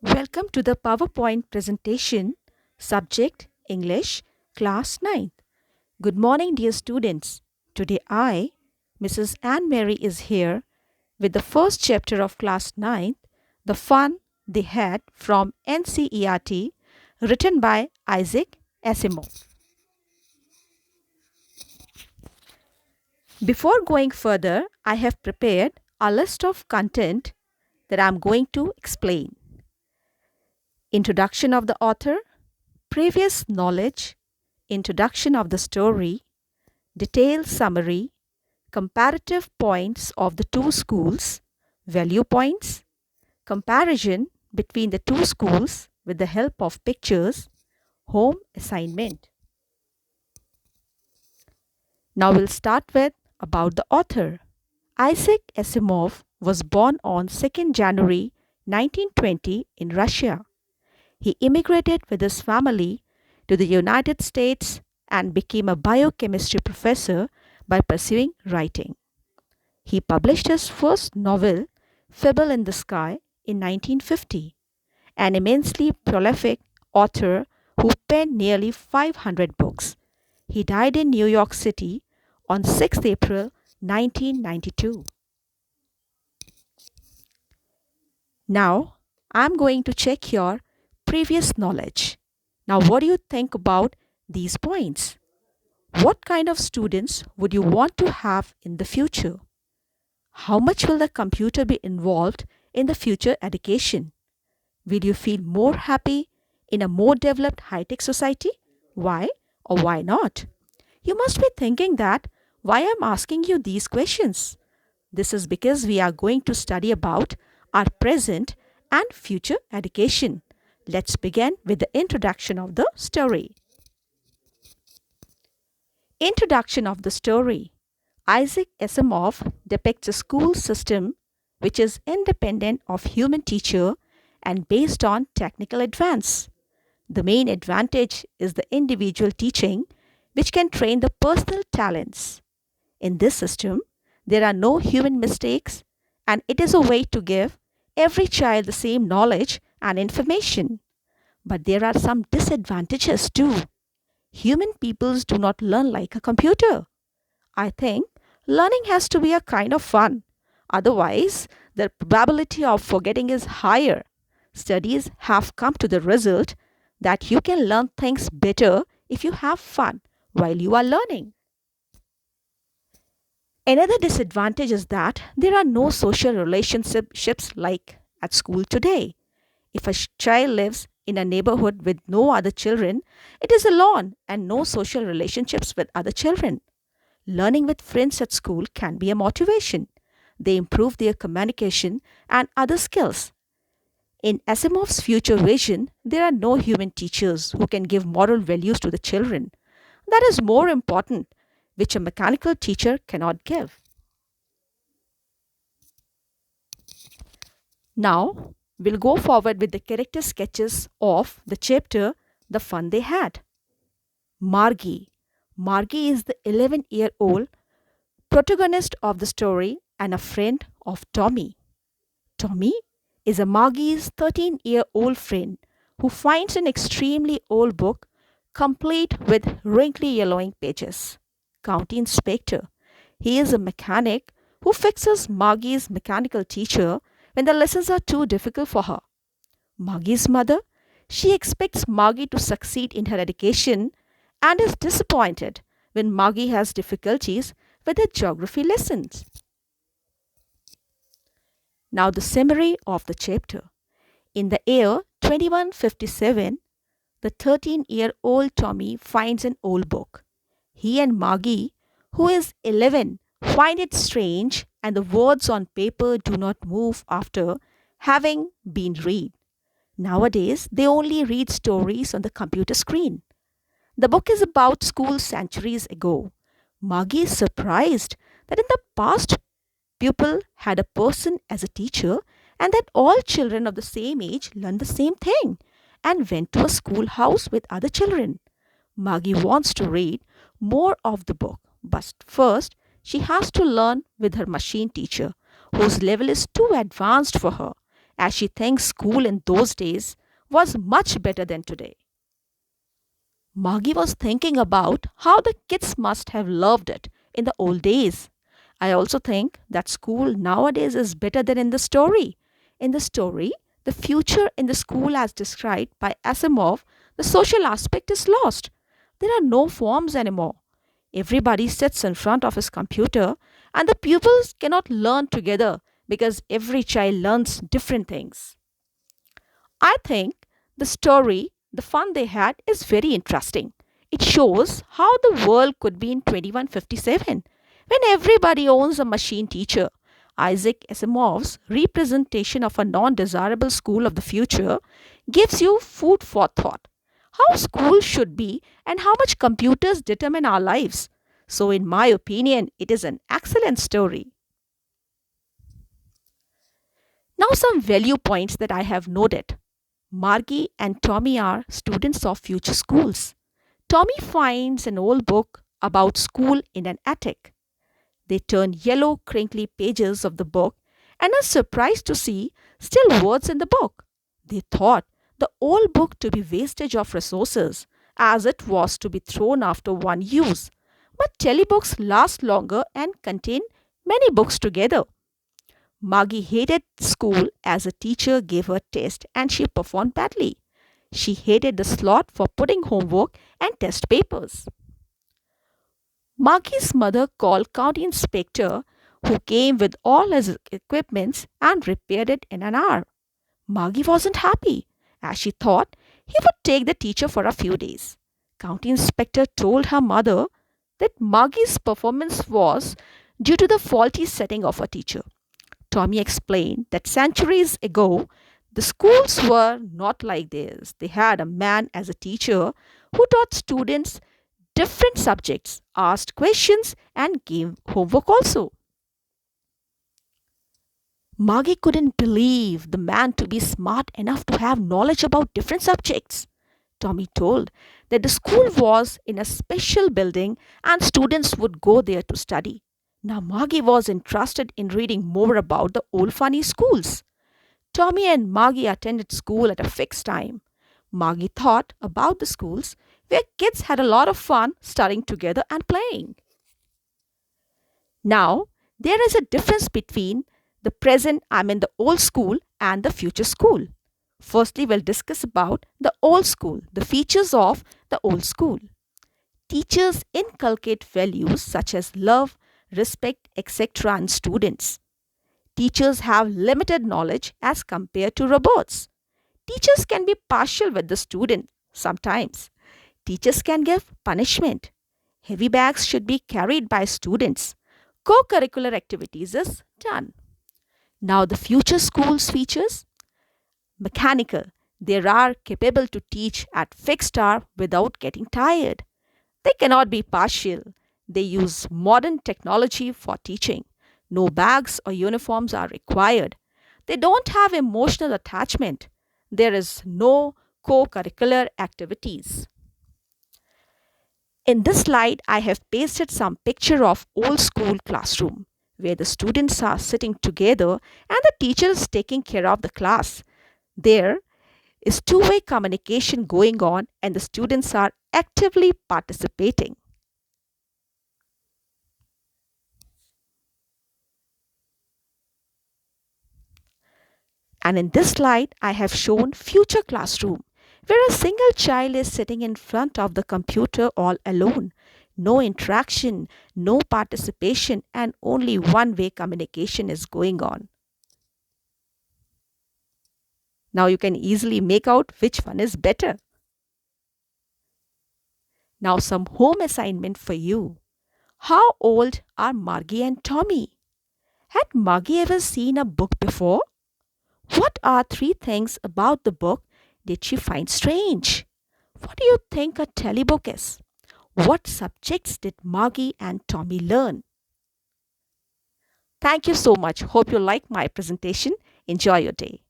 Welcome to the PowerPoint presentation, subject English, class 9th. Good morning, dear students. Today Mrs. Anne Mary, is here with the first chapter of class 9th, The Fun They Had from NCERT, written by Isaac Asimov. Before going further, I have prepared a list of content that I'm going to explain. Introduction of the author, previous knowledge, introduction of the story, detailed summary, comparative points of the two schools, value points, comparison between the two schools with the help of pictures, home assignment. Now we'll start with about the author. Isaac Asimov was born on 2nd January 1920 in Russia. He immigrated with his family to the United States and became a biochemistry professor by pursuing writing. He published his first novel, Fable in the Sky, in 1950, an immensely prolific author who penned nearly 500 books. He died in New York City on 6th April 1992. Now, I'm going to check your previous knowledge. Now, what do you think about these points? What kind of students would you want to have in the future? How much will the computer be involved in the future education? Will you feel more happy in a more developed high-tech society? Why or why not? You must be thinking that why I'm asking you these questions. This is because we are going to study about our present and future education. Let's begin with the introduction of the story. Introduction of the story. Isaac Asimov depicts a school system which is independent of human teacher and based on technical advance. The main advantage is the individual teaching which can train the personal talents. In this system, there are no human mistakes and it is a way to give every child the same knowledge and information. But there are some disadvantages too. Human peoples do not learn like a computer. I think learning has to be a kind of fun. Otherwise, the probability of forgetting is higher. Studies have come to the result that you can learn things better if you have fun while you are learning. Another disadvantage is that there are no social relationships like at school today. If a child lives in a neighborhood with no other children, it is alone and no social relationships with other children. Learning with friends at school can be a motivation. They improve their communication and other skills. In Asimov's future vision, there are no human teachers who can give moral values to the children. That is more important, which a mechanical teacher cannot give. Now, we'll go forward with the character sketches of the chapter The Fun They Had. Margie. Margie is the 11-year-old protagonist of the story and a friend of Tommy. Tommy is a Margie's 13-year-old friend who finds an extremely old book complete with wrinkly yellowing pages. County Inspector. He is a mechanic who fixes Margie's mechanical teacher when the lessons are too difficult for her. Margie's mother. She expects Margie to succeed in her education and is disappointed when Margie has difficulties with her geography lessons. Now, the summary of the chapter. In the year 2157, the 13-year-old Tommy finds an old book. He and Margie, who is 11, find it strange and the words on paper do not move after having been read. Nowadays, they only read stories on the computer screen. The book is about school centuries ago. Margie is surprised that in the past, pupil had a person as a teacher and that all children of the same age learned the same thing and went to a schoolhouse with other children. Margie wants to read more of the book, but first she has to learn with her machine teacher, whose level is too advanced for her, as she thinks school in those days was much better than today. Margie was thinking about how the kids must have loved it in the old days. I also think that school nowadays is better than in the story. In the story, the future in the school as described by Asimov, the social aspect is lost. There are no forms anymore. Everybody sits in front of his computer and the pupils cannot learn together because every child learns different things. I think the story, the fun they had, is very interesting. It shows how the world could be in 2157 when everybody owns a machine teacher. Isaac Asimov's representation of a non desirable school of the future gives you food for thought. How school should be and how much computers determine our lives. So, in my opinion, it is an excellent story. Now, some value points that I have noted. Margie and Tommy are students of future schools. Tommy finds an old book about school in an attic. They turn yellow, crinkly pages of the book and are surprised to see still words in the book. They thought the old book to be wastage of resources, as it was to be thrown after one use. But telebooks last longer and contain many books together. Margie hated school as a teacher gave her test and she performed badly. She hated the slot for putting homework and test papers. Margie's mother called county inspector who came with all his equipments and repaired it in an hour. Margie wasn't happy as she thought he would take the teacher for a few days. County inspector told her mother that Margie's performance was due to the faulty setting of her teacher. Tommy explained that centuries ago, the schools were not like this. They had a man as a teacher who taught students different subjects, asked questions, and gave homework also. Margie couldn't believe the man to be smart enough to have knowledge about different subjects. Tommy told that the school was in a special building and students would go there to study. Now Margie was interested in reading more about the old funny schools. Tommy and Margie attended school at a fixed time. Margie thought about the schools where kids had a lot of fun studying together and playing. Now, there is a difference between the present, I mean the old school, and the future school. Firstly, we'll discuss about the old school, the features of the old school. Teachers inculcate values such as love, respect, etc. in students. Teachers have limited knowledge as compared to robots. Teachers can be partial with the student sometimes. Teachers can give punishment. Heavy bags should be carried by students. Co-curricular activities is done. Now the future schools features mechanical. They are capable to teach at fixed hour without getting tired. They cannot be partial. They use modern technology for teaching. No bags or uniforms are required. They don't have emotional attachment. There is no co-curricular activities. In this slide, I have pasted some picture of old school classroom where the students are sitting together and the teacher is taking care of the class. There is two-way communication going on and the students are actively participating. And in this slide, I have shown future classroom where a single child is sitting in front of the computer all alone. No interaction, no participation, and only one-way communication is going on. Now you can easily make out which one is better. Now some home assignment for you. How old are Margie and Tommy? Had Margie ever seen a book before? What are three things about the book did she find strange? What do you think a telebook is? What subjects did Margie and Tommy learn? Thank you so much. Hope you like my presentation. Enjoy your day.